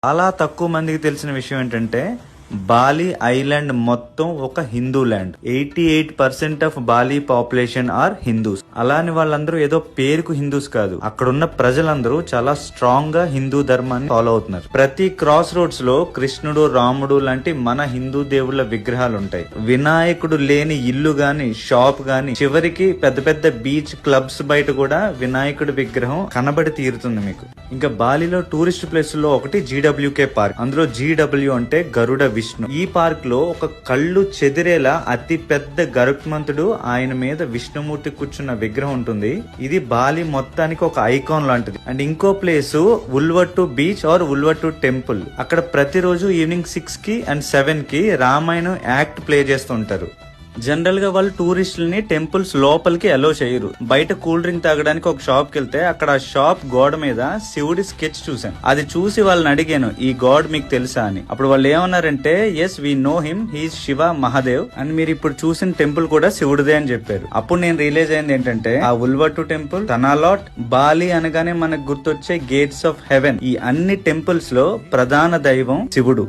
చాలా తక్కువ మందికి తెలిసిన విషయం ఏంటంటే బాలి ఐలాండ్ మొత్తం ఒక Hindu land. 88% of Bali population are Hindus. అలాని వాళ్ళందరూ ఏదో పేరుకు హిందూస్ కాదు, అక్కడున్న ప్రజలందరూ చాలా స్ట్రాంగ్ గా హిందూ ధర్మాన్ని ఫాలో అవుతున్నారు. ప్రతి క్రాస్ రోడ్స్ లో కృష్ణుడు, రాముడు లాంటి మన హిందూ దేవుళ్ళ విగ్రహాలు ఉంటాయి. వినాయకుడు లేని ఇల్లు గాని, షాప్ గాని, చివరికి పెద్ద పెద్ద బీచ్ క్లబ్స్ బయట కూడా వినాయకుడి విగ్రహం కనబడి తీరుతుంది మీకు. ఇంకా బాలిలో టూరిస్ట్ ప్లేస్ లో ఒకటి జీడబ్ల్యూకే పార్క్. అందులో జీడబ్ల్యూ అంటే గరుడ విష్ణు. ఈ పార్క్ లో ఒక కళ్ళు చెదిరేలా అతి పెద్ద గరుత్మంతుడు, ఆయన మీద విష్ణుమూర్తి కూర్చున్న విగ్రహం ఉంటుంది. ఇది బాలి మొత్తానికి ఒక ఐకాన్ లాంటిది. అండ్ ఇంకో place Uluwatu beach or Uluwatu temple. అక్కడ ప్రతిరోజు ఈవినింగ్ 6 కి అండ్ 7 కి రామాయణం యాక్ట్ ప్లే చేస్తూ ఉంటారు. జనరల్ గా వాళ్ళు టూరిస్టులని టెంపుల్స్ లోపలికి అలో చేయరు. బయట కూల్ డ్రింక్ తాగడానికి ఒక షాప్ కి వెళ్తే అక్కడ ఆ షాప్ గోడ మీద శివుడి స్కెచ్ చూసాను. అది చూసి వాళ్ళని అడిగాను, ఈ గాడ్ మీకు తెలుసా అని. అప్పుడు వాళ్ళు ఏమన్నారంటే, yes we know him, he's Shiva Mahadev and మీరు ఇప్పుడు చూసిన టెంపుల్ కూడా శివుడిదే అని చెప్పారు. అప్పుడు నేను రియలైజ్ అయింది ఏంటంటే, ఆ ఉల్వట్టు టెంపుల్, తనాలాట్, బాలి అనగానే మనకు గుర్తొచ్చే గేట్స్ ఆఫ్ హెవెన్, ఈ అన్ని టెంపుల్స్ లో ప్రధాన దైవం శివుడు.